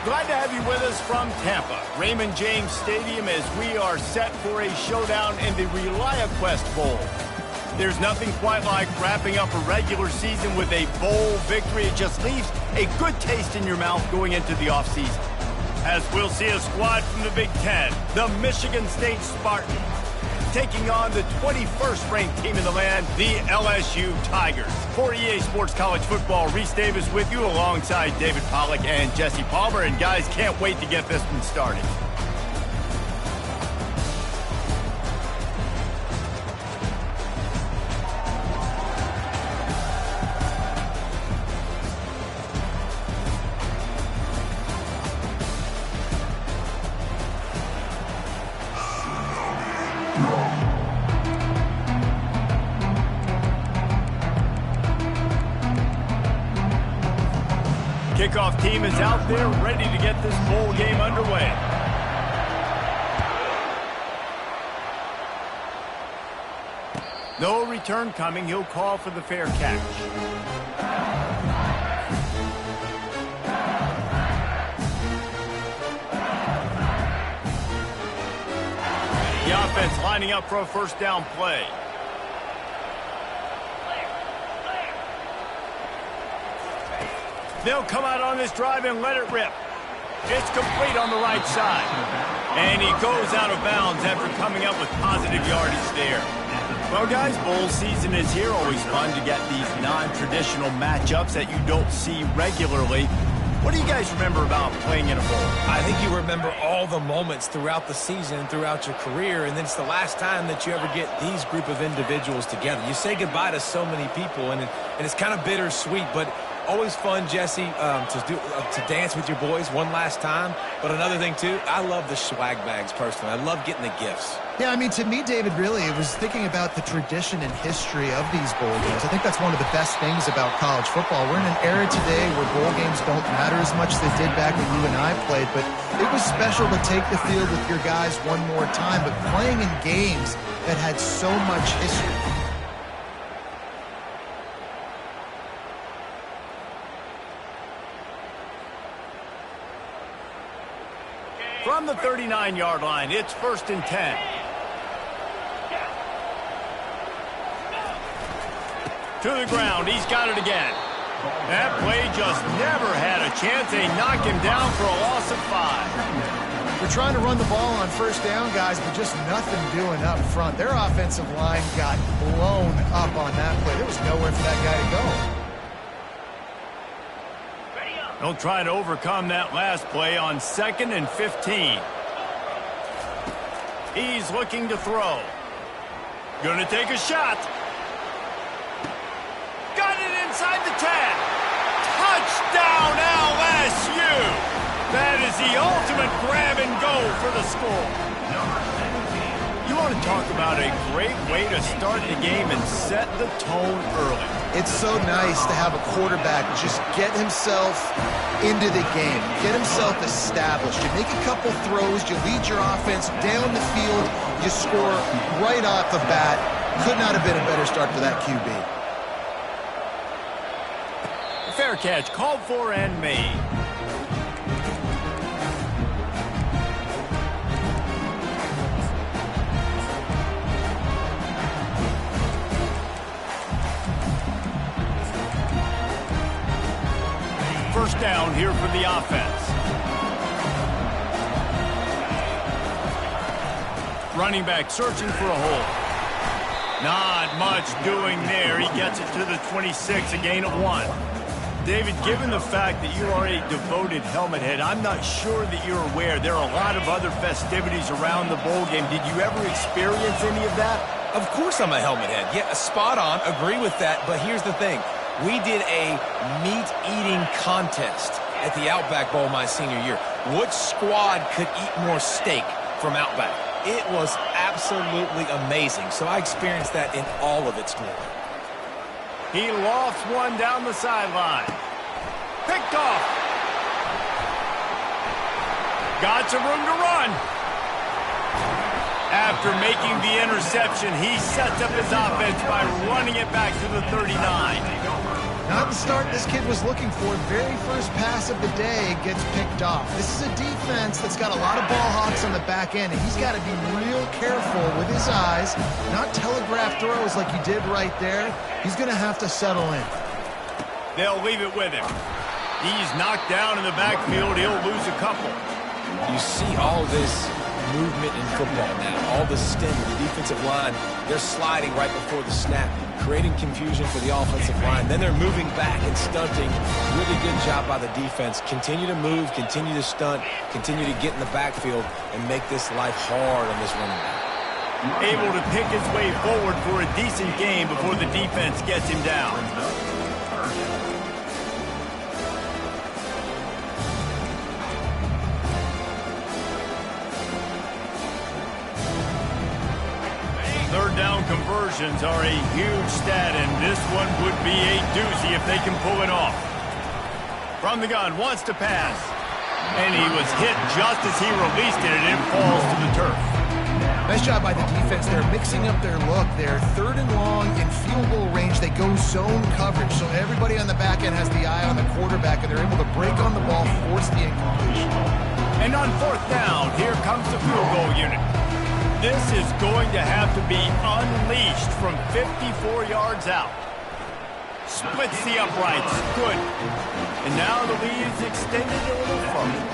Glad to have you with us from Tampa, Raymond James Stadium, as we are set for a showdown in the ReliaQuest Bowl. There's nothing quite like wrapping up a regular season with a bowl victory. It just leaves a good taste in your mouth going into the offseason. As we'll see a squad from the Big Ten, the Michigan State Spartans, taking on the 21st ranked team in the land, the LSU Tigers. For EA Sports College Football, Reese Davis with you alongside David Pollack and Jesse Palmer. And guys, can't wait to get this one started. Kickoff team is out there ready to get this bowl game underway. No return coming. He'll call for the fair catch. The offense lining up for a first down play. They'll come out on this drive and let it rip. It's complete on the right side. And he goes out of bounds after coming up with positive yardage there. Well, guys, bowl season is here. Always fun to get these non-traditional matchups that you don't see regularly. What do you guys remember about playing in a bowl? I think you remember all the moments throughout the season, throughout your career, and then it's the last time that you ever get these group of individuals together. You say goodbye to so many people, and it's kind of bittersweet, but always fun, Jesse, to dance with your boys one last time. But another thing, too, I love the swag bags personally. I love getting the gifts. Yeah, I mean, to me, David, really, it was thinking about the tradition and history of these bowl games. I think that's one of the best things about college football. We're in an era today where bowl games don't matter as much as they did back when you and I played, but it was special to take the field with your guys one more time, but playing in games that had so much history. From the 39-yard line, it's 1st and 10. To the ground, he's got it again. That play just never had a chance. They knock him down for a loss of 5. We're trying to run the ball on first down, guys, but just nothing doing up front. Their offensive line got blown up on that play. There was nowhere for that guy to go. They'll try to overcome that last play on 2nd and 15. He's looking to throw. Gonna take a shot. Got it inside the 10. Touchdown LSU. That is the ultimate grab and go for the score. You want to talk about a great way to start the game and set the tone early. It's so nice to have a quarterback just get himself into the game, get himself established. You make a couple throws, you lead your offense down the field, you score right off the bat. Could not have been a better start for that QB. Fair catch called for and made. First down here for the offense. Running back searching for a hole. Not much doing there. He gets it to the 26, a gain of 1. David, given the fact that you are a devoted helmet head, I'm not sure that you're aware there are a lot of other festivities around the bowl game. Did you ever experience any of that? Of course I'm a helmet head. Yeah, spot on. Agree with that. But here's the thing. We did a meat-eating contest at the Outback Bowl my senior year. Which squad could eat more steak from Outback? It was absolutely amazing. So I experienced that in all of its glory. He lofts one down the sideline. Picked off. Got some room to run. After making the interception, he sets up his offense by running it back to the 39. Not the start this kid was looking for. Very first pass of the day gets picked off. This is a defense that's got a lot of ball hawks on the back end, and he's got to be real careful with his eyes, not telegraph throws like he did right there. He's going to have to settle in. They'll leave it with him. He's knocked down in the backfield. He'll lose a couple. You see all this movement in football now. All the stem, the defensive line, they're sliding right before the snap, creating confusion for the offensive line. Then they're moving back and stunting. Really good job by the defense. Continue to move, continue to stunt, continue to get in the backfield, and make this life hard on this running back. Able to pick his way forward for a decent game before the defense gets him down. Third down conversions are a huge stat, and this one would be a doozy if they can pull it off. From the gun, wants to pass. And he was hit just as he released it, and it falls to the turf. Nice job by the defense. They're mixing up their look. They're third and long in field goal range. They go zone coverage, so everybody on the back end has the eye on the quarterback, and they're able to break on the ball, force the incompletion. And on fourth down, here comes the field goal unit. This is going to have to be unleashed from 54 yards out. Splits the uprights. Good. And now the lead is extended a little further.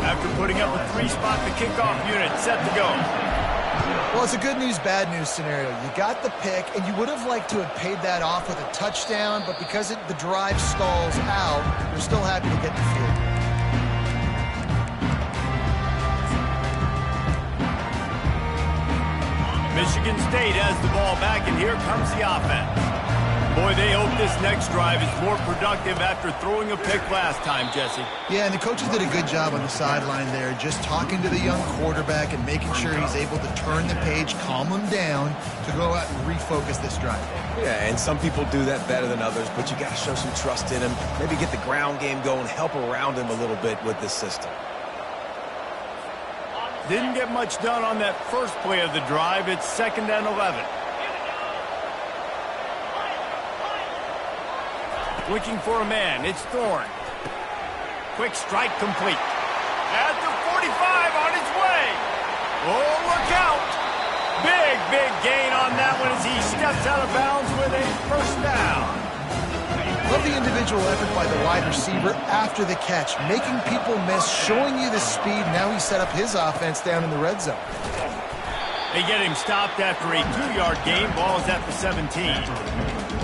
After putting up a 3-spot, the kickoff unit set to go. Well, it's a good news, bad news scenario. You got the pick, and you would have liked to have paid that off with a touchdown, but because the drive stalls out, you're still happy to get the field. Michigan State has the ball back, and here comes the offense. Boy, they hope this next drive is more productive after throwing a pick last time, Jesse. Yeah, and the coaches did a good job on the sideline there, just talking to the young quarterback and making sure he's able to turn the page, calm him down to go out and refocus this drive. Yeah, and some people do that better than others, but you got to show some trust in him. Maybe get the ground game going, help around him a little bit with this system. Didn't get much done on that first play of the drive. It's 2nd and 11. Looking for a man. It's Thorne. Quick strike complete. At the 45 on his way. Oh, look out. Big gain on that one as he steps out of bounds with a first down. Love the individual effort by the wide receiver after the catch, making people miss, showing you the speed. Now he set up his offense down in the red zone. They get him stopped after a 2-yard gain. Ball is at the 17.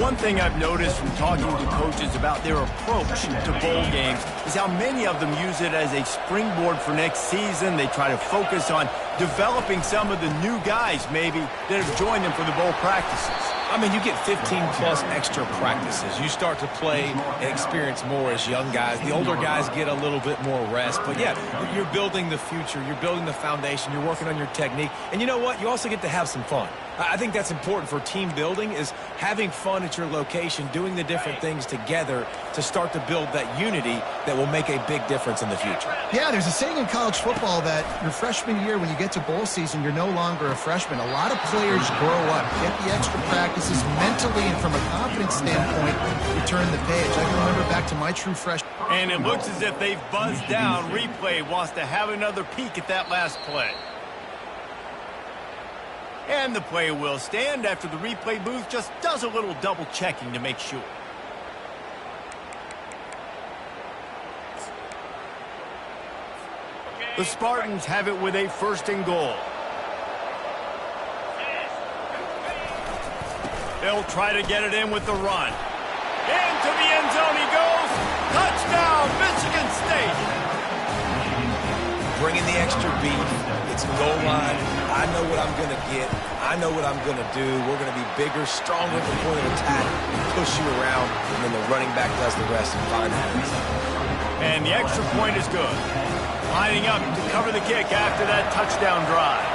One thing I've noticed from talking to coaches about their approach to bowl games is how many of them use it as a springboard for next season. They try to focus on developing some of the new guys, maybe, that have joined them for the bowl practices. I mean, you get 15-plus extra practices. You start to play and experience more as young guys. The older guys get a little bit more rest. But, yeah, you're building the future. You're building the foundation. You're working on your technique. And you know what? You also get to have some fun. I think that's important for team building, is having fun at your location, doing the different things together to start to build that unity that will make a big difference in the future. Yeah, there's a saying in college football that your freshman year, when you get to bowl season, you're no longer a freshman. A lot of players grow up, get the extra practices mentally, and from a confidence standpoint, return the page. I can remember back to my true freshman. And it looks as if they've buzzed down. Replay wants to have another peek at that last play. And the play will stand after the replay booth just does a little double checking to make sure. The Spartans have it with a 1st and goal. They'll try to get it in with the run. Into the end zone he goes. Touchdown, Michigan State. Bringing the extra beef. It's goal line. I know what I'm going to get. I know what I'm going to do. We're going to be bigger, stronger at the point of attack, push you around, and then the running back does the rest in 5 minutes. And the extra point is good. Lining up to cover the kick after that touchdown drive.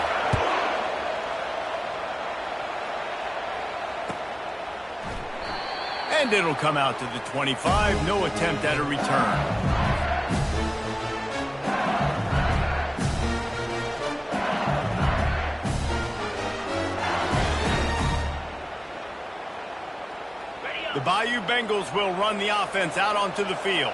And it'll come out to the 25. No attempt at a return. The Bayou Bengals will run the offense out onto the field.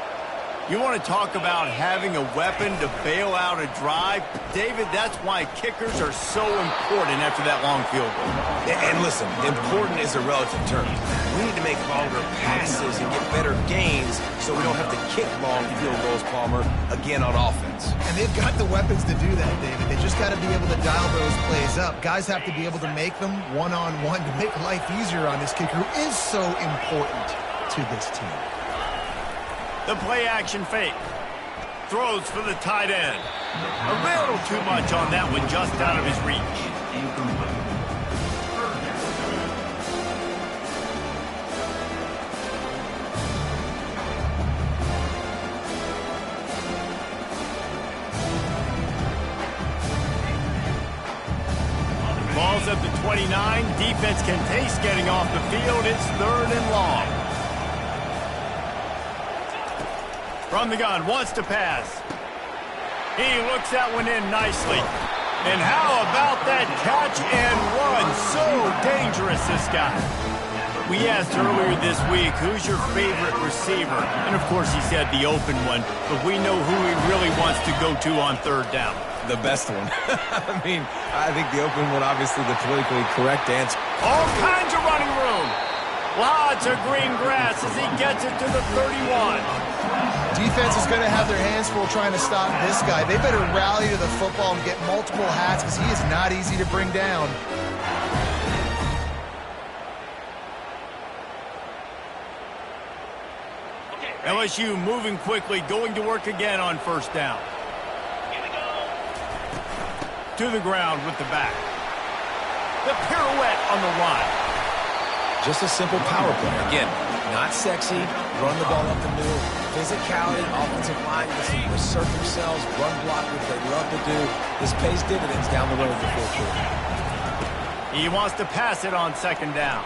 You want to talk about having a weapon to bail out a drive? David, that's why kickers are so important after that long field goal. And listen, important is a relative term. We need to make longer passes and get better gains so we don't have to kick long field goals, Palmer, again on offense. And they've got the weapons to do that, David. They just got to be able to dial those plays up. Guys have to be able to make them one-on-one to make life easier on this kicker who is so important to this team. The play-action fake. Throws for the tight end. A little too much on that one, just out of his reach. Ball's at the 29. Defense can taste getting off the field. It's 3rd and long. From the gun, wants to pass. He looks that one in nicely. And how about that catch and run? So dangerous, this guy. We asked earlier this week, who's your favorite receiver? And, of course, he said the open one. But we know who he really wants to go to on 3rd down. The best one. I mean, I think the open one, obviously the politically correct answer. All kinds of running room. Lots of green grass as he gets it to the 31. Defense is going to have their hands full trying to stop this guy. They better rally to the football and get multiple hats because he is not easy to bring down. LSU moving quickly, going to work again on 1st down. To the ground with the back. The pirouette on the run. Just a simple power play. Again, not sexy, run the ball up the middle. Physicality, offensive line, listen, assert themselves, run block, which they love to do. This pays dividends down the road in the 4th quarter. He wants to pass it on 2nd down.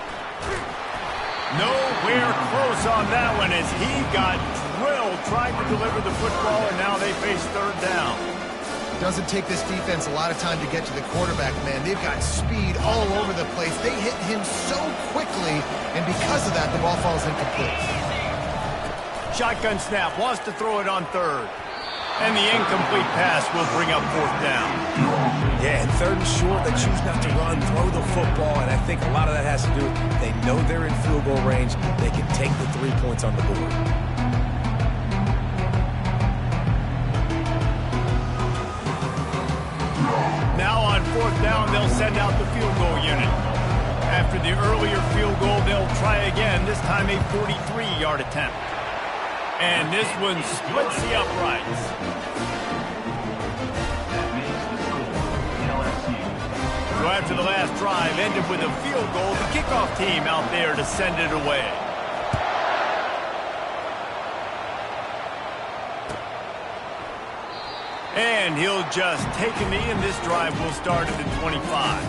Nowhere close on that one as he got drilled trying to deliver the football, and now they face 3rd down. Doesn't take this defense a lot of time to get to the quarterback, man. They've got speed all over the place. They hit him so quickly, and because of that, the ball falls incomplete. Shotgun snap, wants to throw it on 3rd. And the incomplete pass will bring up 4th down. Yeah, and 3rd and short, they choose not to run, throw the football, and I think a lot of that has to do with they know they're in field goal range. They can take the 3 points on the board. Now on 4th down, they'll send out the field goal unit. After the earlier field goal, they'll try again, this time a 43-yard attempt. And this one splits the uprights. So after the last drive ended with a field goal, the kickoff team out there to send it away. And he'll just take a knee, and this drive will start at the 25.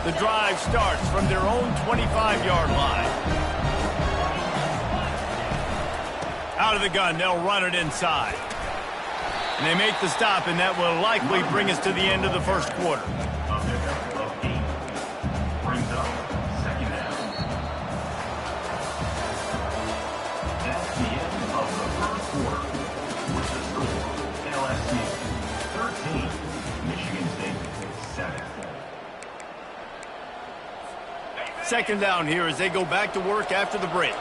The drive starts from their own 25-yard line. Out of the gun, they'll run it inside. And they make the stop, and that will likely bring us to the end of the 1st quarter. Second down here as they go back to work after the break.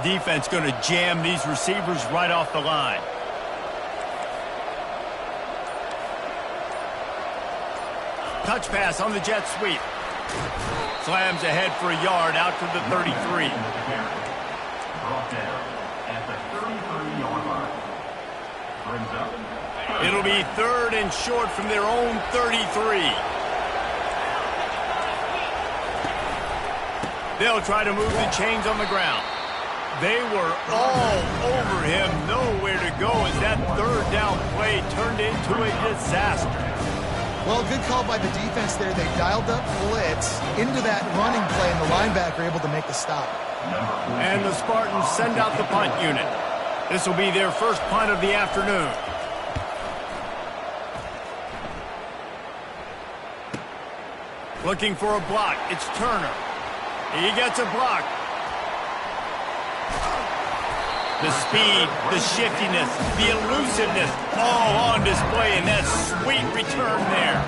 Defense going to jam these receivers right off the line. Touch pass on the jet sweep. Slams ahead for a yard out to the 33. Brought down at the 33-yard line. Brings up. It'll be 3rd and short from their own 33. They'll try to move the chains on the ground. They were all over him, nowhere to go as that 3rd down play turned into a disaster. Well, good call by the defense there. They dialed up blitz into that running play, and the linebacker able to make the stop. And the Spartans send out the punt unit. This will be their first punt of the afternoon. Looking for a block. It's Turner. He gets a block. The speed, the shiftiness, the elusiveness, all on display, and that sweet return there.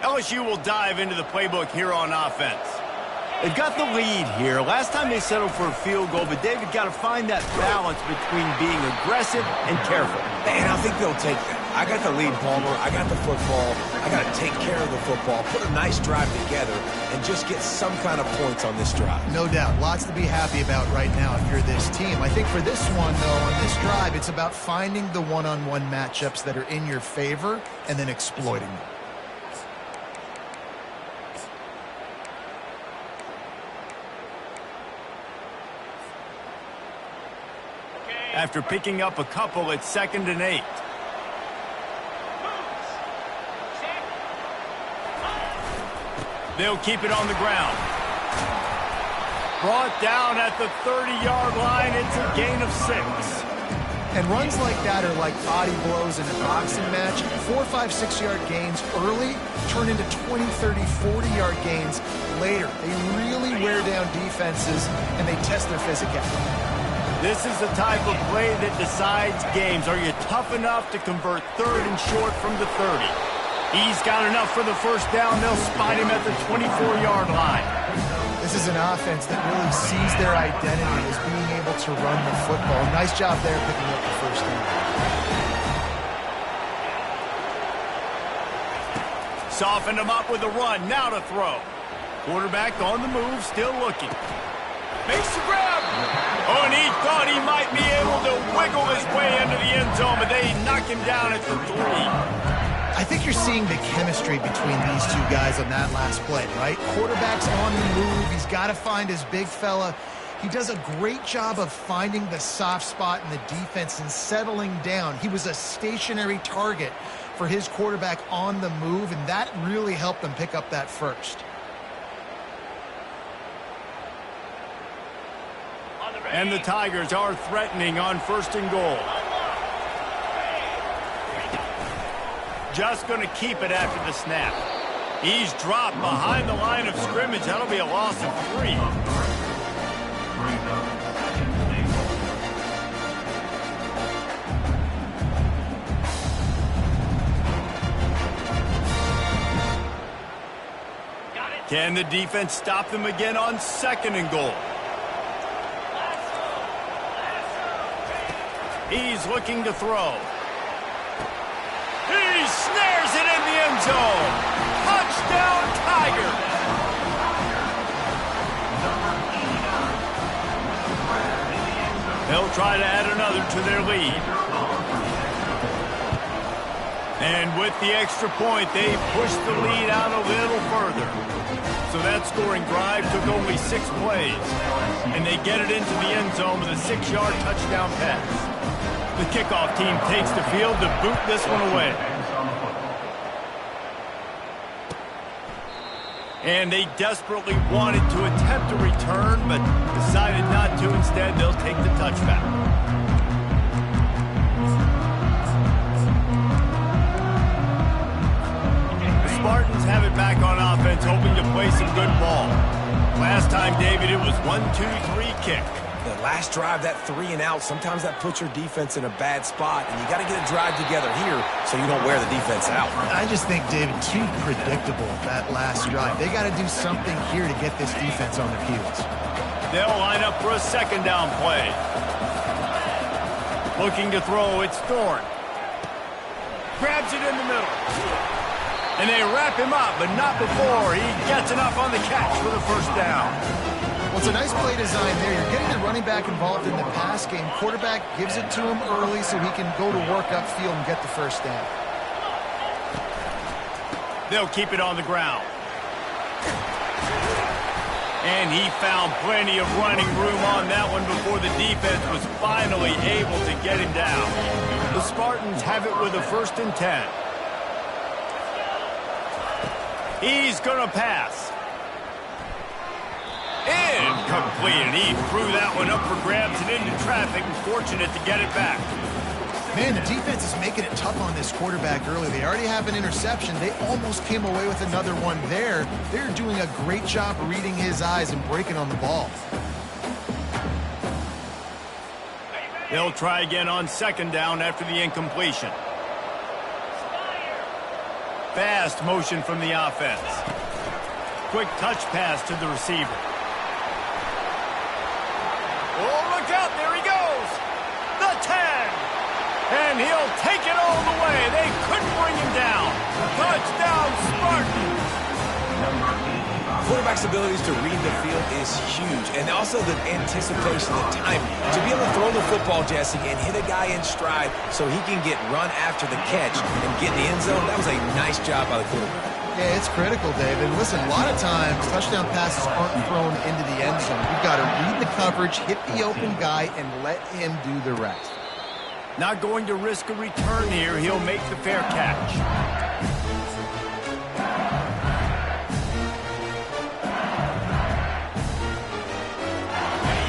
LSU will dive into the playbook here on offense. They've got the lead here. Last time they settled for a field goal, but David got to find that balance between being aggressive and careful. And I think they'll take that. I got the lead, Palmer. I got the football. I got to take care of the football, put a nice drive together, and just get some kind of points on this drive. No doubt. Lots to be happy about right now if you're this team. I think for this one, though, on this drive, it's about finding the one-on-one matchups that are in your favor and then exploiting them. After picking up a couple, it's 2nd and 8. They'll keep it on the ground. Brought down at the 30-yard line. It's a gain of 6. And runs like that are like body blows in a boxing match. 4, 5, 6-yard gains early turn into 20, 30, 40-yard gains later. They really wear down defenses, and they test their physicality. This is the type of play that decides games. Are you tough enough to convert 3rd and short from the 30? He's got enough for the first down. They'll spot him at the 24-yard line. This is an offense that really sees their identity as being able to run the football. Nice job there picking up the first down. Softened him up with a run. Now to throw. Quarterback on the move, still looking. Makes the grab. Oh, and he thought he might be able to wiggle his way into the end zone, but they knock him down at the 3. I think you're seeing the chemistry between these two guys on that last play, right? Quarterback's on the move. He's got to find his big fella. He does a great job of finding the soft spot in the defense and settling down. He was a stationary target for his quarterback on the move, and that really helped them pick up that first. And the Tigers are threatening on 1st and goal. Just going to keep it after the snap. He's dropped behind the line of scrimmage. That'll be a loss of 3. Can the defense stop them again on 2nd and goal? He's looking to throw. He snares it in the end zone. Touchdown, Tigers. They'll try to add another to their lead. And with the extra point, they push the lead out a little further. So that scoring drive took only 6 plays. And they get it into the end zone with a 6-yard touchdown pass. The kickoff team takes the field to boot this one away. And they desperately wanted to attempt a return, but decided not to. Instead, they'll take the touchback. The Spartans have it back on offense, hoping to play some good ball. Last time, David, it was 1-2-3 kick. The last drive, that 3 and out, sometimes that puts your defense in a bad spot, and you got to get a drive together here so you don't wear the defense out. I just think, David, too predictable that last drive. They got to do something here to get this defense on their heels. They'll line up for a 2nd down play. Looking to throw, it's Thorne. Grabs it in the middle. And they wrap him up, but not before he gets enough on the catch for the first down. Well, it's a nice play design there. You're getting the running back involved in the pass game. Quarterback gives it to him early so he can go to work upfield and get the first down. They'll keep it on the ground. And he found plenty of running room on that one before the defense was finally able to get him down. The Spartans have it with a 1st and 10. He's going to pass. Incomplete, and he threw that one up for grabs and into traffic, and fortunate to get it back. Man, the defense is making it tough on this quarterback early. They already have an interception. They almost came away with another one there. They're doing a great job reading his eyes and breaking on the ball. They'll try again on 2nd down after the incompletion. Fast motion from the offense. Quick touch pass to the receiver. Oh, look out, there he goes. The 10. And he'll take it all the way. They couldn't bring him down. Touchdown, Spartans. Quarterback's abilities to read the field is huge. And also the anticipation, the timing. To be able to throw the football, Jesse, and hit a guy in stride so he can get run after the catch and get in the end zone, that was a nice job by the quarterback. Yeah, it's critical, David. Listen, a lot of times touchdown passes aren't thrown into the end zone. You've got to read the coverage, hit the open guy, and let him do the rest. Not going to risk a return here. He'll make the fair catch.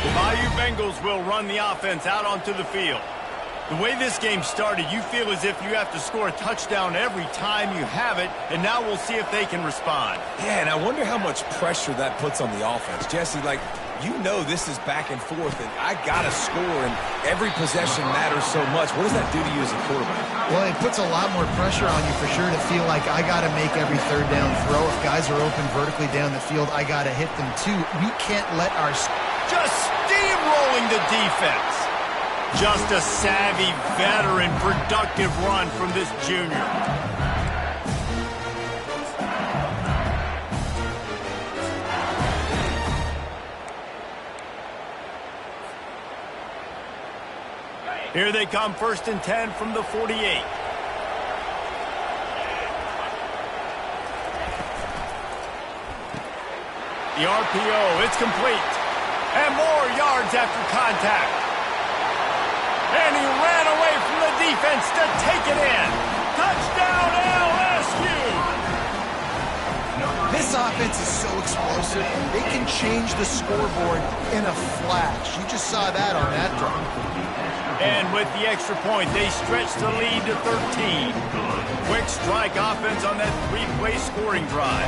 The Bayou Bengals will run the offense out onto the field. The way this game started, you feel as if you have to score a touchdown every time you have it, and now we'll see if they can respond. Yeah, and I wonder how much pressure that puts on the offense. Jesse, you know this is back and forth, and I got to score, and every possession matters so much. What does that do to you as a quarterback? Well, it puts a lot more pressure on you for sure to feel like I got to make every 3rd down throw. If guys are open vertically down the field, I got to hit them too. We can't let our... Just steamrolling the defense. Just a savvy, veteran, productive run from this junior. Here they come, 1st and 10 from the 48. The RPO, it's complete. And more yards after contact. And he ran away from the defense to take it in. Touchdown, LSU! This offense is so explosive. They can change the scoreboard in a flash. You just saw that on that drive. And with the extra point, they stretch the lead to 13. Quick strike offense on that 3-play scoring drive.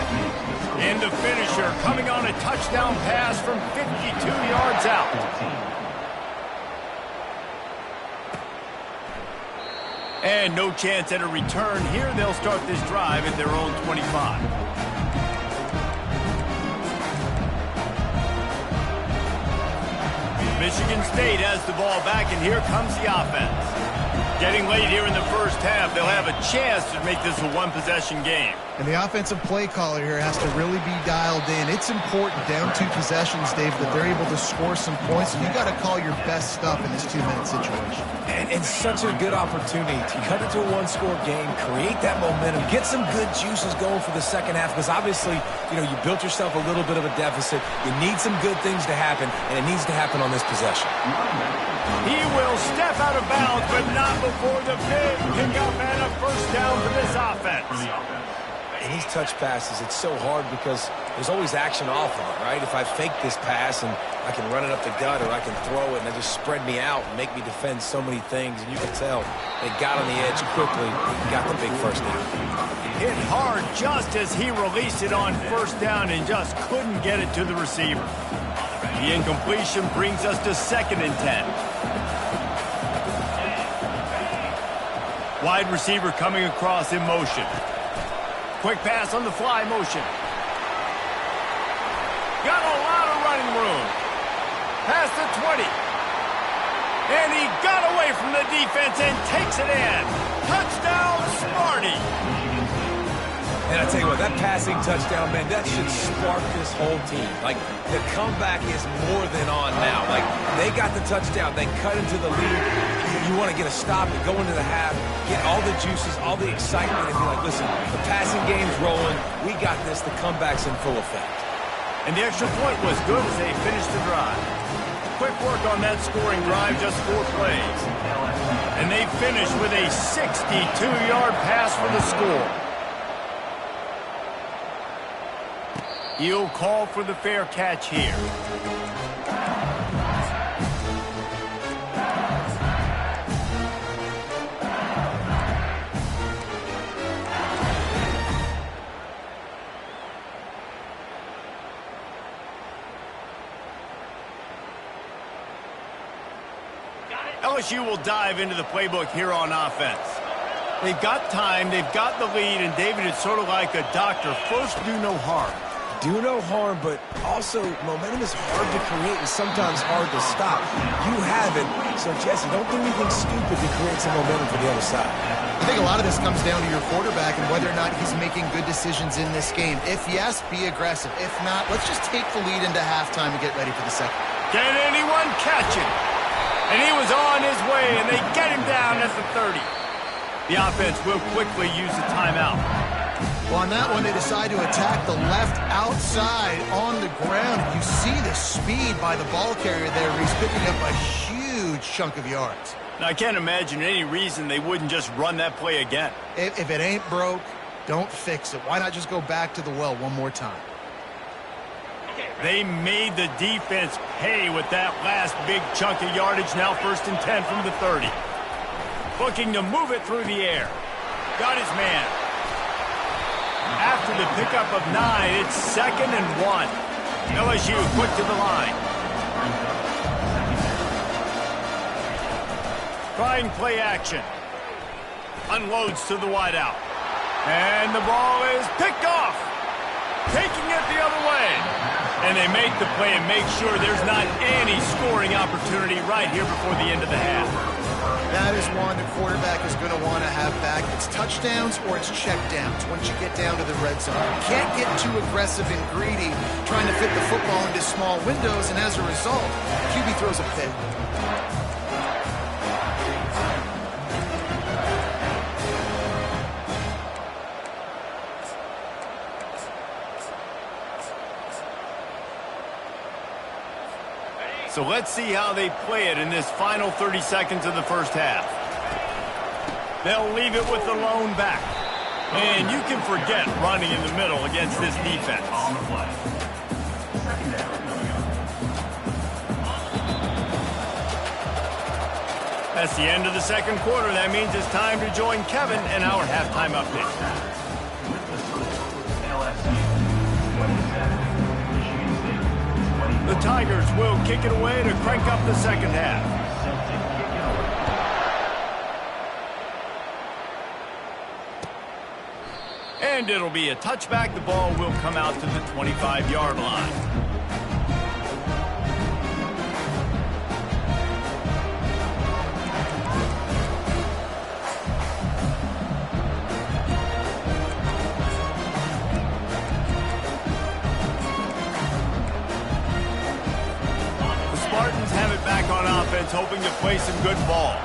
And the finisher coming on a touchdown pass from 52 yards out. And no chance at a return here. They'll start this drive at their own 25. Michigan State has the ball back, and here comes the offense. Getting late here in the first half, they'll have a chance to make this a one-possession game. And the offensive play caller here has to really be dialed in. It's important down 2 possessions, Dave, that they're able to score some points. And you got to call your best stuff in this 2-minute situation. And such a good opportunity to cut it to a 1-score game, create that momentum, get some good juices going for the second half. Because obviously, you built yourself a little bit of a deficit. You need some good things to happen, and it needs to happen on this possession. He will step out of bounds, but not before the big pickup and a 1st down for this offense. And these touch passes, it's so hard because there's always action off of it, right? If I fake this pass and I can run it up the gut or I can throw it and they just spread me out and make me defend so many things. And you can tell they got on the edge quickly and got the big 1st down. Hit hard just as he released it on 1st down and just couldn't get it to the receiver. The incompletion brings us to 2nd and 10. Wide receiver coming across in motion. Quick pass on the fly motion. Got a lot of running room. Past the 20. And he got away from the defense and takes it in. Touchdown, Sparty. And I tell you what, that passing touchdown, man, that should spark this whole team. The comeback is more than on now. They got the touchdown. They cut into the lead. You want to get a stop and go into the half, get all the juices, all the excitement, and be like, listen, the passing game's rolling. We got this. The comeback's in full effect. And the extra point was good as they finished the drive. Quick work on that scoring drive, just 4 plays. And they finished with a 62-yard pass for the score. He'll call for the fair catch here. LSU will dive into the playbook here on offense. They've got time, they've got the lead, and David, it's sort of like a doctor. First, do no harm. Do no harm, but also momentum is hard to create and sometimes hard to stop. You have it, so Jesse, don't do anything stupid to create some momentum for the other side. I think a lot of this comes down to your quarterback and whether or not he's making good decisions in this game. If yes, be aggressive. If not, let's just take the lead into halftime and get ready for the second. Can anyone catch him? And he was on his way, and they get him down at the 30. The offense will quickly use the timeout. Well, on that one, they decide to attack the left outside on the ground. You see the speed by the ball carrier there. He's picking up a huge chunk of yards. Now, I can't imagine any reason they wouldn't just run that play again. If it ain't broke, don't fix it. Why not just go back to the well one more time? They made the defense pay with that last big chunk of yardage. Now 1st and 10 from the 30. Looking to move it through the air. Got his man. After the pickup of 9, it's 2nd and 1. LSU quick to the line. Trying play action. Unloads to the wideout. And the ball is picked off. Taking it the other way. And they make the play and make sure there's not any scoring opportunity right here before the end of the half. That is one the quarterback is going to want to have back. It's touchdowns or it's checkdowns once you get down to the red zone. You can't get too aggressive and greedy trying to fit the football into small windows, and as a result, QB throws a pick. So let's see how they play it in this final 30 seconds of the first half. They'll leave it with the lone back. And you can forget running in the middle against this defense. On the play. 2nd down. That's the end of the second quarter. That means it's time to join Kevin and our halftime update. With the score, LSU 27, Michigan State 24. The Tigers will kick it away to crank up the second half. Set to kick it away. And it'll be a touchback. The ball will come out to the 25-yard line. The Spartans have it back on offense, hoping to play some good ball.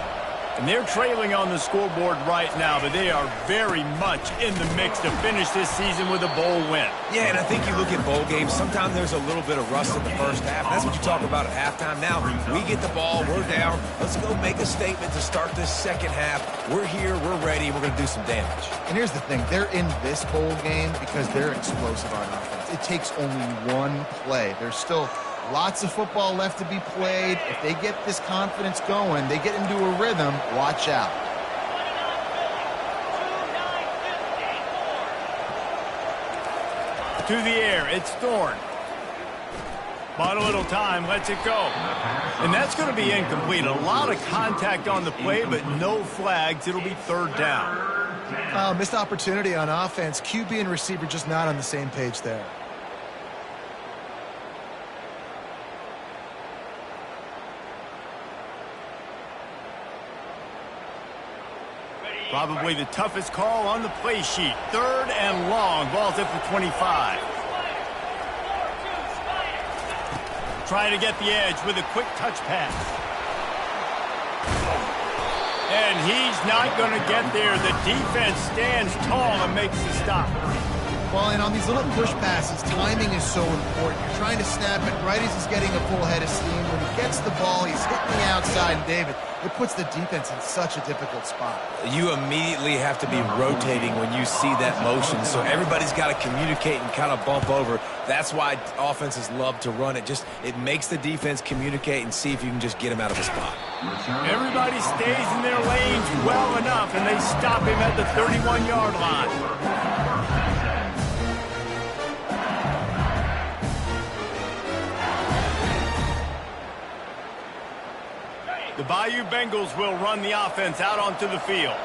And they're trailing on the scoreboard right now, but they are very much in the mix to finish this season with a bowl win. Yeah, and I think you look at bowl games, sometimes there's a little bit of rust in the first half. That's what you talk about at halftime. Now, we get the ball, we're down. Let's go make a statement to start this second half. We're here, we're ready, we're going to do some damage. And here's the thing. They're in this bowl game because they're explosive on offense. It takes only one play. There's still lots of football left to be played. If they get this confidence going, they get into a rhythm, watch out. To the air, it's Thorne. Bought a little time, lets it go. And that's going to be incomplete. A lot of contact on the play, but no flags. It'll be 3rd down. Missed opportunity on offense. QB and receiver just not on the same page there. Probably the toughest call on the play sheet. 3rd and long. Ball's at the 25. Trying to get the edge with a quick touch pass. And he's not going to get there. The defense stands tall and makes the stop. Well, and on these little push passes, timing is so important. You're trying to snap it right as he's getting a full head of steam. When he gets the ball, he's hitting the outside, and David, it puts the defense in such a difficult spot. You immediately have to be rotating when you see that motion, so everybody's got to communicate and kind of bump over. That's why offenses love to run it. It makes the defense communicate and see if you can just get him out of a spot. Everybody stays in their lanes well enough, and they stop him at the 31-yard line. The Bayou Bengals will run the offense out onto the field.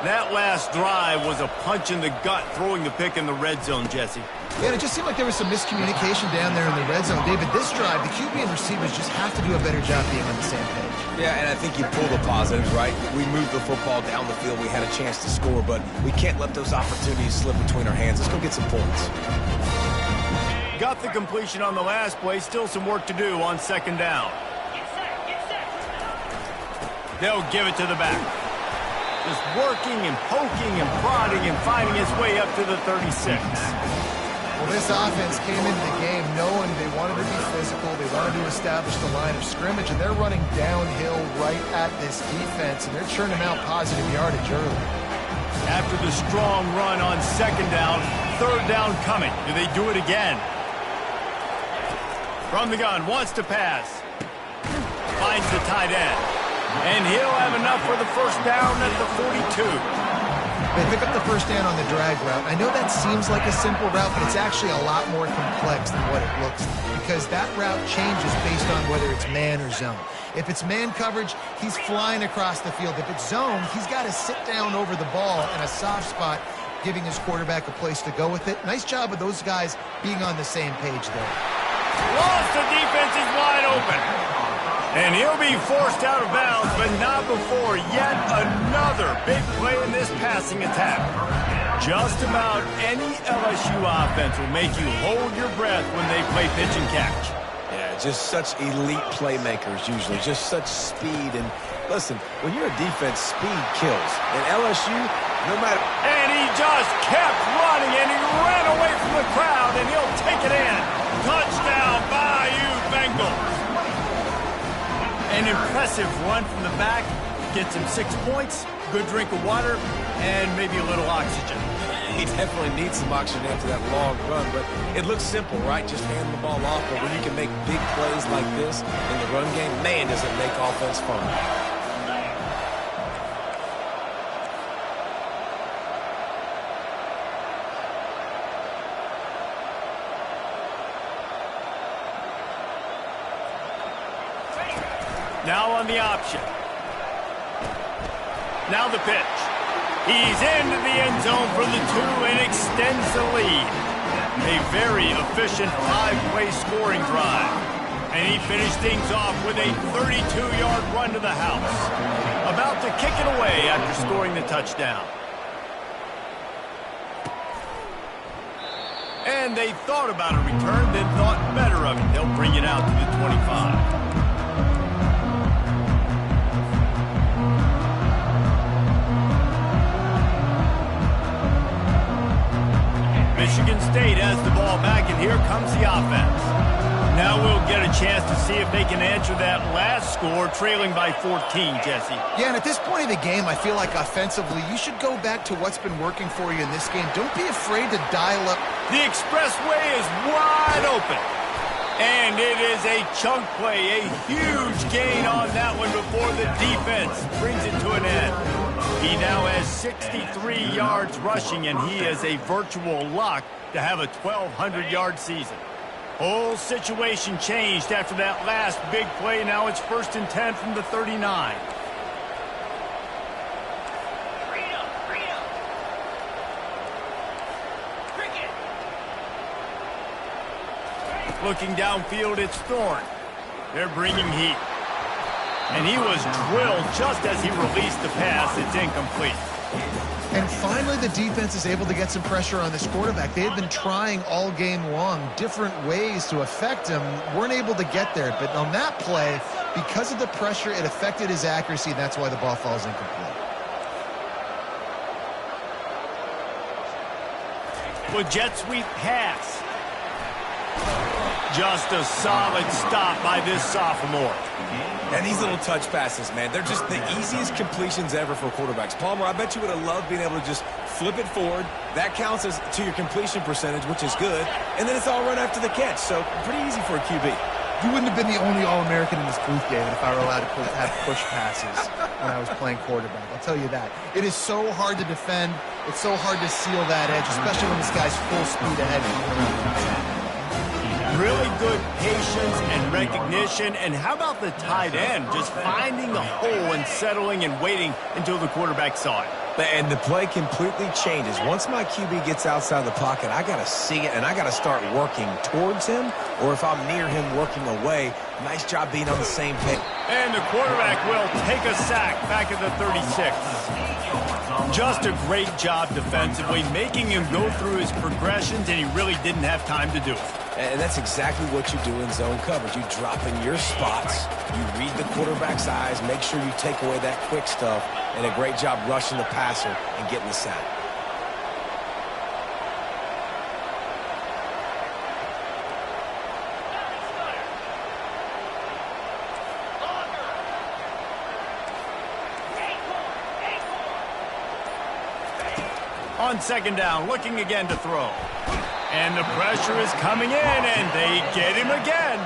That last drive was a punch in the gut, throwing the pick in the red zone, Jesse. Yeah, and it just seemed like there was some miscommunication down there in the red zone. David, this drive, the QB and receivers just have to do a better job being on the same page. Yeah, and I think you pull the positives, right? We moved the football down the field. We had a chance to score, but we can't let those opportunities slip between our hands. Let's go get some points. Got the completion on the last play. Still some work to do on second down. They'll give it to the back. Just working and poking and prodding and finding his way up to the 36. Well, this offense came into the game knowing they wanted to be physical. They wanted to establish the line of scrimmage, and they're running downhill right at this defense, and they're churning out positive yardage early. After the strong run on second down, third down coming. Do they do it again? From the gun, wants to pass. Finds the tight end. And he'll have enough for the first down at the 42. They pick up the first down on the drag route. I know that seems like a simple route, but it's actually a lot more complex than what it looks like, because that route changes based on whether it's man or zone. If it's man coverage, he's flying across the field. If it's zone, he's got to sit down over the ball in a soft spot, giving his quarterback a place to go with it. Nice job of those guys being on the same page there. Lost, the defense is wide open. And he'll be forced out of bounds, but not before yet another big play in this passing attack. Just about any LSU offense will make you hold your breath when they play pitch and catch. Yeah, just such elite playmakers usually, just such speed. And listen, when you're a defense, speed kills. And LSU, no matter... And he just kept running, and he ran away from the crowd, and he'll take it in. Touchdown, Bayou Bengals. An impressive run from the back. Gets him 6 points, good drink of water, and maybe a little oxygen. He definitely needs some oxygen after that long run, but it looks simple, right? Just hand the ball off, but when you can make big plays like this in the run game, man, does it make offense fun. Now on the option. Now the pitch. He's into the end zone for the 2 and extends the lead. A very efficient 5-play scoring drive. And he finished things off with a 32-yard run to the house. About to kick it away after scoring the touchdown. And they thought about a return, then thought better of it. They'll bring it out to the 25. Michigan State has the ball back, and here comes the offense. Now we'll get a chance to see if they can answer that last score, trailing by 14, Jesse. Yeah, and at this point of the game, I feel like offensively, you should go back to what's been working for you in this game. Don't be afraid to dial up. The expressway is wide open. And it is a chunk play, a huge gain on that one before the defense brings it to an end. He now has 63 yards rushing, and he is a virtual lock to have a 1,200-yard season. Whole situation changed after that last big play. Now it's 1st and 10 from the 39. Looking downfield, it's Thorne. They're bringing heat. And he was drilled just as he released the pass. It's incomplete. And finally, the defense is able to get some pressure on this quarterback. They had been trying all game long different ways to affect him. Weren't able to get there. But on that play, because of the pressure, it affected his accuracy. And that's why the ball falls incomplete. With jet sweep pass. Just a solid stop by this sophomore. And these little touch passes, man, they're just the easiest completions ever for quarterbacks. Palmer, I bet you would have loved being able to just flip it forward. That counts as to your completion percentage, which is good. And then it's all run after the catch, so pretty easy for a QB. You wouldn't have been the only All-American in this booth, David, if I were allowed to have push passes when I was playing quarterback. I'll tell you that. It is so hard to defend. It's so hard to seal that edge, especially when this guy's full speed ahead coming around the outside. Really good patience and recognition. And how about the tight end just finding a hole and settling and waiting until the quarterback saw it? And the play completely changes. Once my QB gets outside the pocket, I got to see it, and I got to start working towards him, or if I'm near him, working away. Nice job being on the same page. And the quarterback will take a sack back at the 36. Just a great job defensively, making him go through his progressions, and he really didn't have time to do it. And that's exactly what you do in zone coverage. You drop in your spots, you read the quarterback's eyes, make sure you take away that quick stuff, and a great job rushing the passer and getting the sack. On second down, looking again to throw. And the pressure is coming in, and they get him again.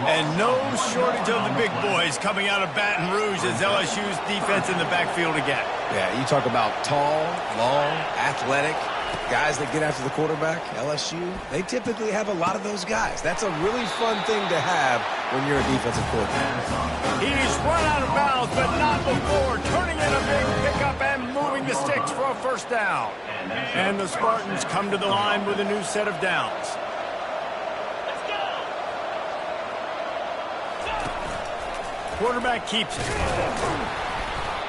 And no shortage of the big boys coming out of Baton Rouge as LSU's defense in the backfield again. Yeah, you talk about tall, long, athletic, guys that get after the quarterback. LSU, they typically have a lot of those guys. That's a really fun thing to have when you're a defensive coordinator. He's run out of bounds, but not before. Turning in a big pickup and moving the sticks for a first down. And the Spartans come to the line with a new set of downs. Quarterback keeps it.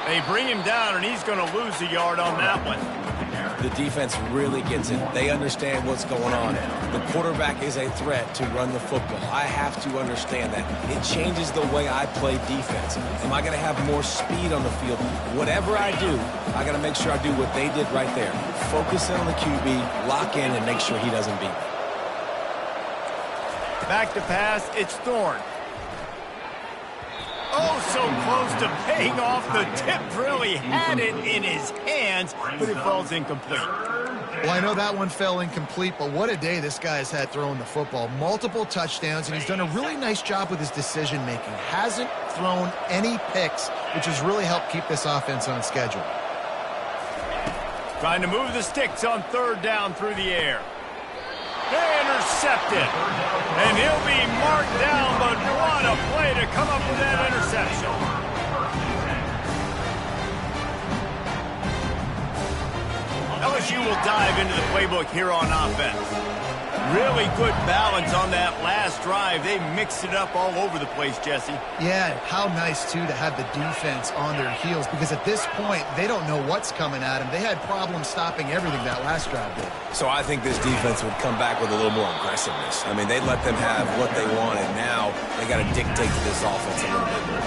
They bring him down, and he's going to lose a yard on that one. The defense really gets it. They understand what's going on. The quarterback is a threat to run the football. I have to understand that. It changes the way I play defense. Am I going to have more speed on the field? Whatever I do, I got to make sure I do what they did right there. Focus in on the QB, lock in, and make sure he doesn't beat me. Back to pass, it's Thorne. Oh, so close to paying off. The tip really had it in his hands, but it falls incomplete. Well, I know that one fell incomplete, but what a day this guy has had throwing the football. Multiple touchdowns, and he's done a really nice job with his decision-making. Hasn't thrown any picks, which has really helped keep this offense on schedule. Trying to move the sticks on third down through the air. Intercepted. And he'll be marked down, but what a play to come up with that interception. LSU will dive into the playbook here on offense. Really good balance on that last drive. They mixed it up all over the place, Jesse. Yeah, how nice, too, to have the defense on their heels, because at this point, they don't know what's coming at them. They had problems stopping everything that last drive did. So I think this defense would come back with a little more aggressiveness. I mean, they let them have what they wanted. Now they got to dictate to this offense a little bit more.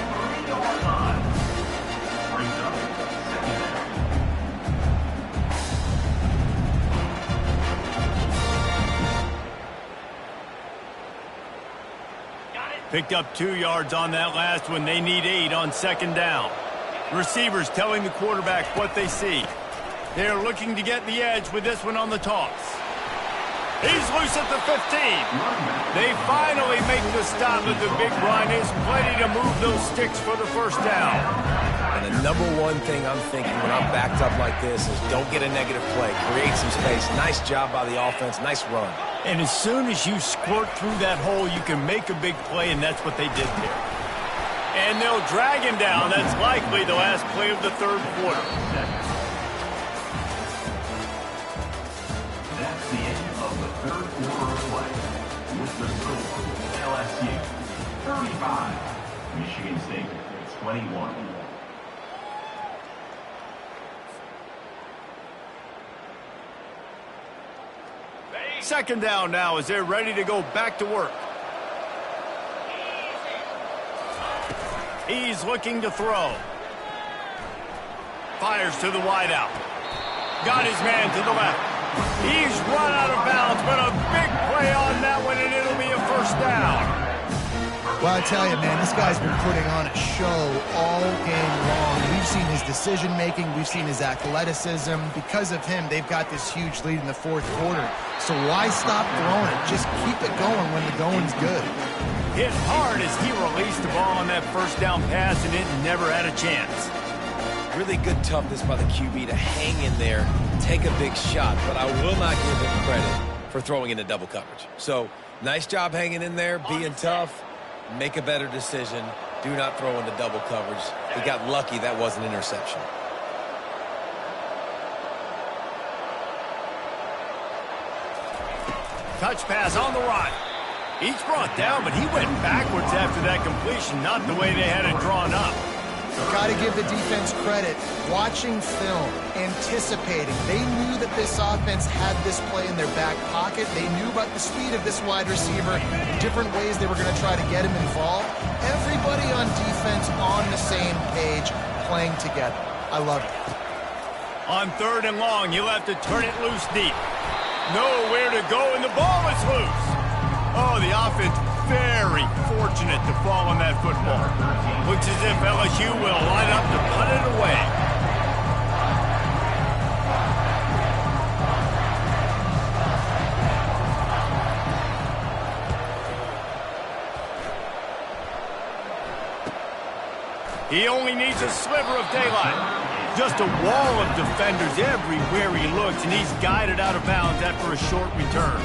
Picked up 2 yards on that last one. They need 8 on second down. Receivers telling the quarterback what they see. They're looking to get the edge with this one on the toss. He's loose at the 15. They finally make the stop, but the big run is plenty to move those sticks for the first down. And the number one thing I'm thinking when I'm backed up like this is don't get a negative play. Create some space. Nice job by the offense. Nice run. And as soon as you squirt through that hole, you can make a big play, and that's what they did there. And they'll drag him down. That's likely the last play of the third quarter. That's the end of the third quarter of play. With the score, LSU 35, Michigan State 21. Second down now as they're ready to go back to work. He's looking to throw. Fires to the wideout. Got his man to the left. He's run first down. Well, I tell you, man, this guy's been putting on a show all game long. We've seen his decision-making. We've seen his athleticism. Because of him, they've got this huge lead in the fourth quarter. So why stop throwing it? Just keep it going when the going's good. Hit hard as he released the ball on that first down pass, and it never had a chance. Really good toughness by the QB to hang in there, take a big shot, but I will not give him credit for throwing into double coverage. So, nice job hanging in there, being tough. Make a better decision. Do not throw into double coverage. He got lucky that was an interception. Touch pass on the run. Each brought down, but he went backwards after that completion, not the way they had it drawn up. Got to give the defense credit. Watching film, anticipating. They knew that this offense had this play in their back pocket. They knew about the speed of this wide receiver, different ways they were going to try to get him involved. Everybody on defense on the same page, playing together. I love it. On 3rd and long, he'll have to turn it loose deep. Nowhere to go, and the ball is loose. Oh, the offense very fortunate to fall on that football. Looks as if LSU will line up to punt it away. He only needs a sliver of daylight. Just a wall of defenders everywhere he looks, and he's guided out of bounds after a short return.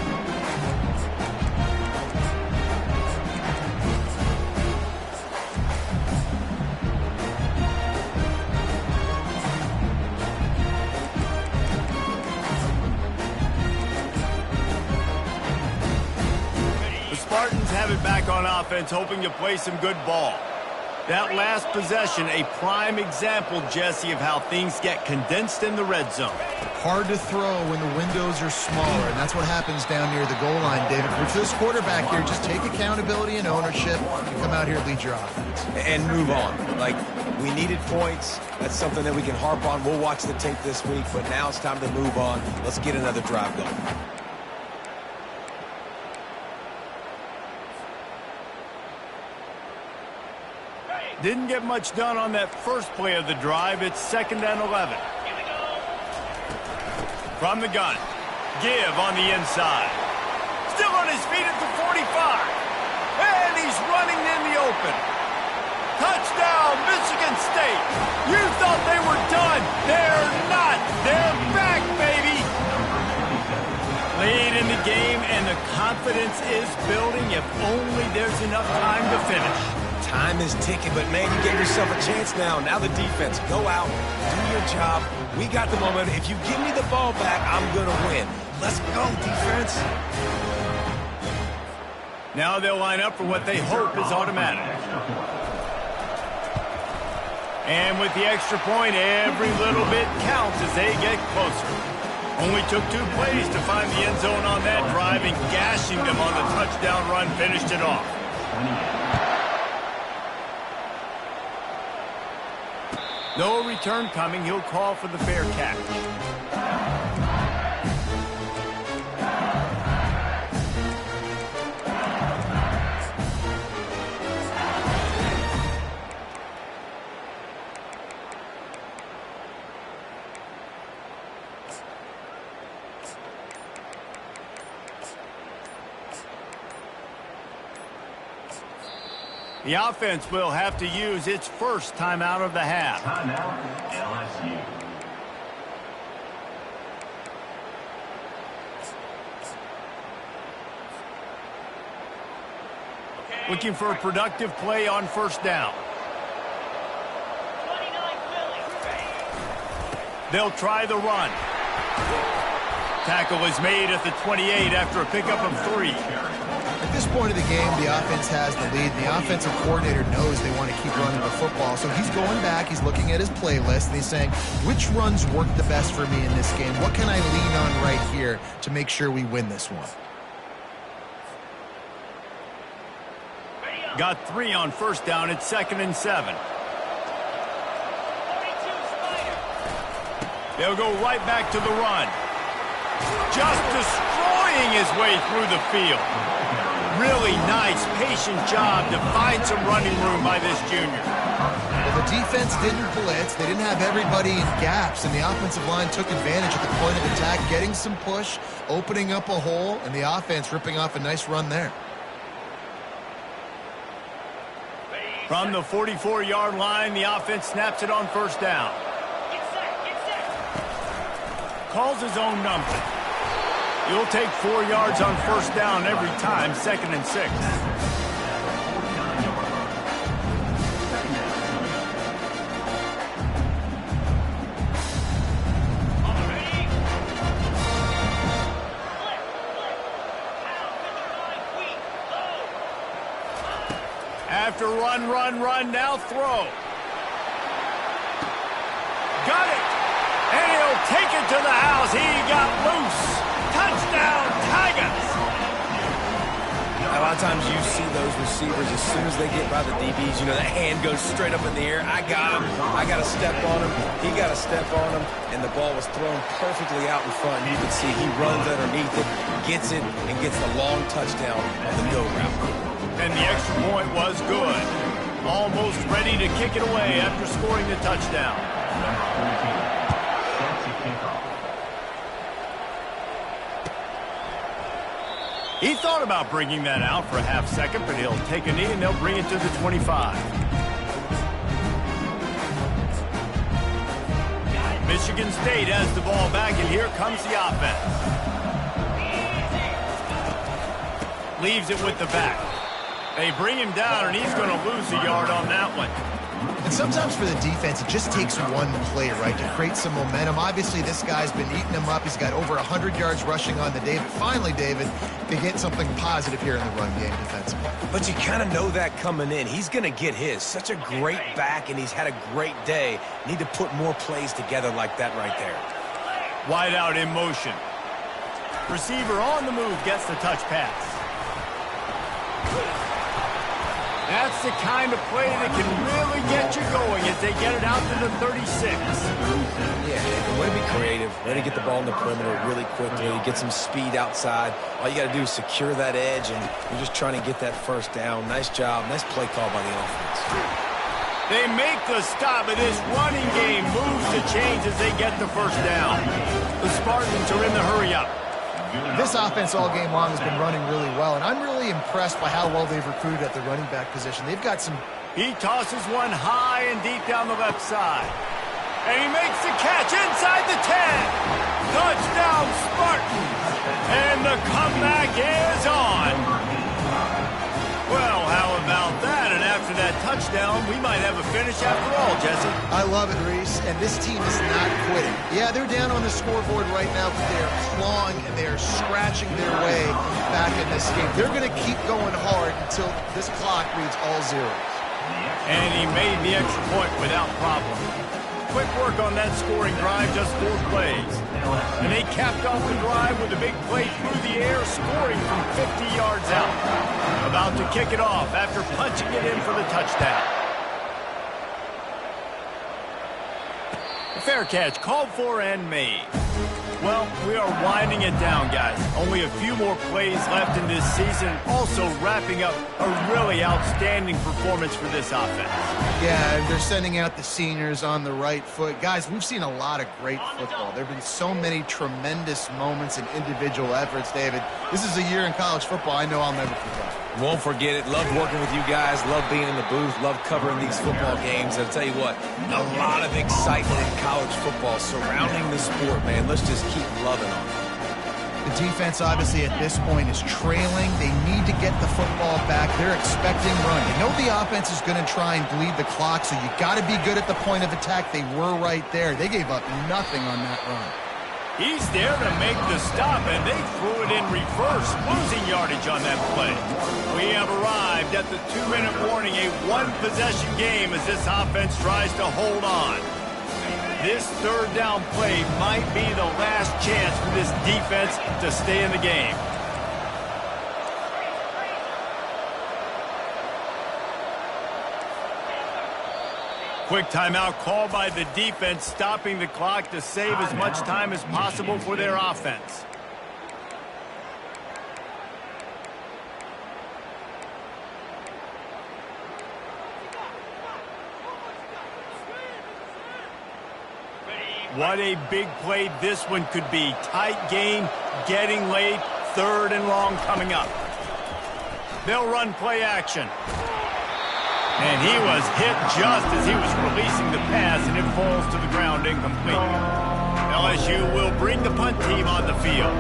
Spartans have it back on offense, hoping to play some good ball. That last possession, a prime example, Jesse, of how things get condensed in the red zone. Hard to throw when the windows are smaller, and that's what happens down near the goal line, David. For this quarterback here, just take accountability and ownership and come out here and lead your offense. And move on. Like, we needed points. That's something that we can harp on. We'll watch the tape this week, but now it's time to move on. Let's get another drive going. Didn't get much done on that first play of the drive. It's 2nd and 11. From the gun. Give on the inside. Still on his feet at the 45. And he's running in the open. Touchdown, Michigan State. You thought they were done. They're not. They're back, baby. Late in the game, and the confidence is building if only there's enough time to finish. Time is ticking, but man, you gave yourself a chance now. Now the defense, go out, do your job. We got the momentum. If you give me the ball back, I'm going to win. Let's go, defense. Now they'll line up for what they hope is automatic. And with the extra point, every little bit counts as they get closer. Only took 2 plays to find the end zone on that drive, and gashing them on the touchdown run finished it off. No return coming. He'll call for the fair catch. The offense will have to use its first timeout of the half. Timeout, LSU. Looking for a productive play on first down. They'll try the run. Tackle is made at the 28 after a pickup of 3. At this point of the game, the offense has the lead. The offensive coordinator knows they want to keep running the football. So he's going back, he's looking at his playlist, and he's saying, which runs work the best for me in this game? What can I lean on right here to make sure we win this one? Got 3 on first down. It's 2nd and 7. They'll go right back to the run. Just destroying his way through the field. Really nice, patient job to find some running room by this junior. Well, the defense didn't blitz. They didn't have everybody in gaps, and the offensive line took advantage at the point of attack, getting some push, opening up a hole, and the offense ripping off a nice run there. From the 44-yard line, the offense snaps it on first down. Calls his own number. You'll take 4 yards on first down every time, 2nd and 6. After run, now throw. Got it! And he'll take it to the house. He got loose. Touchdown, Tigers! A lot of times you see those receivers, as soon as they get by the DBs, you know, that hand goes straight up in the air. I got him. I got to step on him. He got to step on him. And the ball was thrown perfectly out in front. You can see he runs underneath it, gets it, and gets the long touchdown on the go route. And the extra point was good. Almost ready to kick it away after scoring the touchdown. He thought about bringing that out for a half second, but he'll take a knee and they'll bring it to the 25. Michigan State has the ball back, and here comes the offense. Leaves it with the back. They bring him down, and he's going to lose a yard on that one. And sometimes for the defense, it just takes one play, right, to create some momentum. Obviously, this guy's been eating him up. He's got over 100 yards rushing on the day. But finally, David, they get something positive here in the run game defensively. But you kind of know that coming in. He's going to get his. Such a great back, and he's had a great day. Need to put more plays together like that right there. Wide out in motion. Receiver on the move gets the touch pass. That's the kind of play that can really get you going as they get it out to the 36. Yeah, way to be creative, way to get the ball in the perimeter really quickly, get some speed outside. All you got to do is secure that edge, and you're just trying to get that first down. Nice job, nice play call by the offense. They make the stop, and this running game moves to change as they get the first down. The Spartans are in the hurry-up. This offense all game long has been running really well, and I'm really impressed by how well they've recruited at the running back position. They've got some... He tosses one high and deep down the left side. And he makes the catch inside the 10. Touchdown, Spartans. And the comeback is on. Well, how about that? And after that touchdown, we might have a finish after all, Jesse. I love it, Reese, and this team is not quitting. Yeah, they're down on the scoreboard right now, but they're clawing and they're scratching their way back in this game. They're going to keep going hard until this clock reads all zeros. And he made the extra point without problem. Quick work on that scoring drive, just 4 plays. And they capped off the drive with a big play through the air, scoring from 50 yards out. About to kick it off after punching it in for the touchdown. A fair catch called for and made. Well, we are winding it down, guys. Only a few more plays left in this season. Also wrapping up a really outstanding performance for this offense. Yeah, they're sending out the seniors on the right foot. Guys, we've seen a lot of great football. There have been so many tremendous moments and individual efforts, David. This is a year in college football I know I'll never forget. Won't forget it. Love working with you guys. Love being in the booth. Love covering these football games. I'll tell you what, a lot of excitement in college football surrounding the sport, man. Let's just keep loving on it. The defense, obviously, at this point is trailing. They need to get the football back. They're expecting run. They know the offense is going to try and bleed the clock, so you got to be good at the point of attack. They were right there. They gave up nothing on that run. He's there to make the stop, and they threw it in reverse, losing yardage on that play. We have arrived at the 2-minute warning, a one-possession game as this offense tries to hold on. This third down play might be the last chance for this defense to stay in the game. Quick timeout called by the defense, stopping the clock to save as much time as possible for their offense. What a big play this one could be. Tight game, getting late, 3rd and long coming up. They'll run play action. And he was hit just as he was releasing the pass, and it falls to the ground incomplete. LSU will bring the punt team on the field.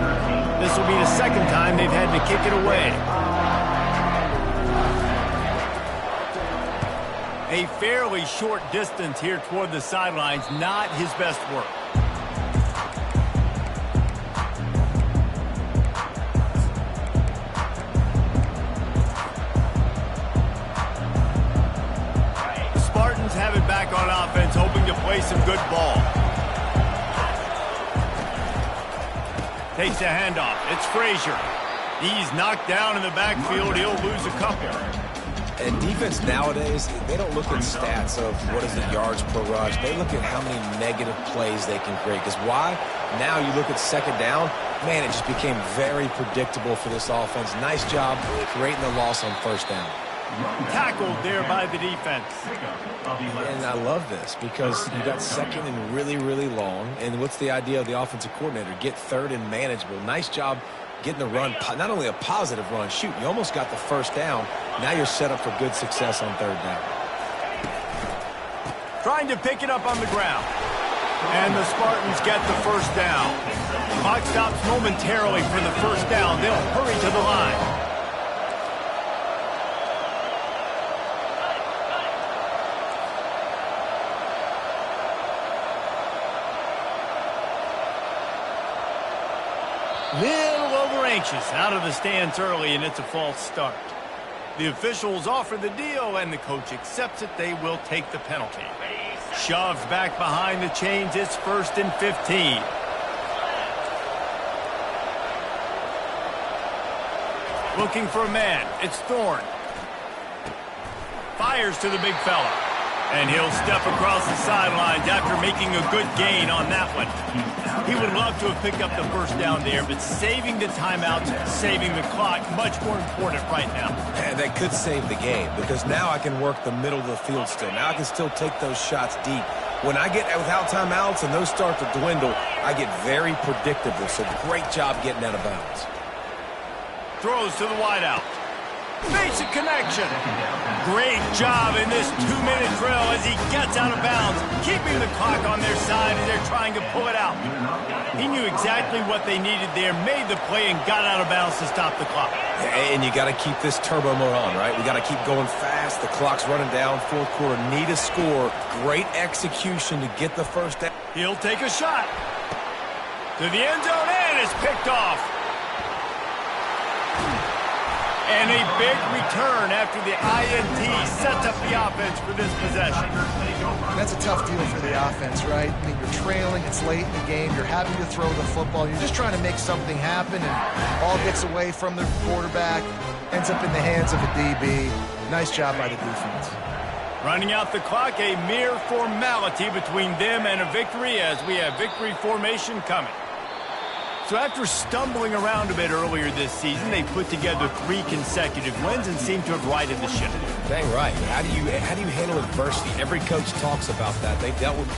This will be the 2nd time they've had to kick it away. A fairly short distance here toward the sidelines, not his best work. The Spartans have it back on offense, hoping to play some good ball. Takes a handoff. It's Frazier. He's knocked down in the backfield. He'll lose a couple. And defense nowadays, they don't look at stats of what is the yards per rush. They look at how many negative plays they can create. Because why? Now you look at 2nd down, man, it just became very predictable for this offense. Nice job creating the loss on 1st down. Tackled there by the defense. And I love this because you got 2nd and really, really long. And what's the idea of the offensive coordinator? Get 3rd and manageable. Nice job getting the run, not only a positive run, shoot, you almost got the 1st down. Now you're set up for good success on 3rd down. Trying to pick it up on the ground. And the Spartans get the 1st down. Clock stops momentarily for the 1st down. They'll hurry to the line. Little over-anxious, out of the stands early, and it's a false start. The officials offer the deal, and the coach accepts it. They will take the penalty. Shoves back behind the chains. It's 1st and 15. Looking for a man. It's Thorne. Fires to the big fella. And he'll step across the sidelines after making a good gain on that one. He would love to have picked up the 1st down there, but saving the timeouts, saving the clock, much more important right now. And that could save the game because now I can work the middle of the field still. Now I can still take those shots deep. When I get without timeouts and those start to dwindle, I get very predictable. So great job getting out of bounds. Throws to the wideout. Basic connection. Great job in this 2-minute drill as he gets out of bounds, keeping the clock on their side as they're trying to pull it out. He knew exactly what they needed there, made the play, and got out of bounds to stop the clock. And you got to keep this turbo mode on, right? We got to keep going fast. The clock's running down. 4th quarter, need a score. Great execution to get the 1st down. He'll take a shot. To the end zone, and it's picked off. And a big return after the INT sets up the offense for this possession. That's a tough deal for the offense, right? I mean, you're trailing, it's late in the game, you're having to throw the football, you're just trying to make something happen, and ball gets away from the quarterback, ends up in the hands of a DB. Nice job by the defense. Running out the clock, a mere formality between them and a victory as we have victory formation coming. So after stumbling around a bit earlier this season, they put together 3 consecutive wins and seem to have righted the ship. Dang right. How do you handle adversity? Every coach talks about that. They've dealt with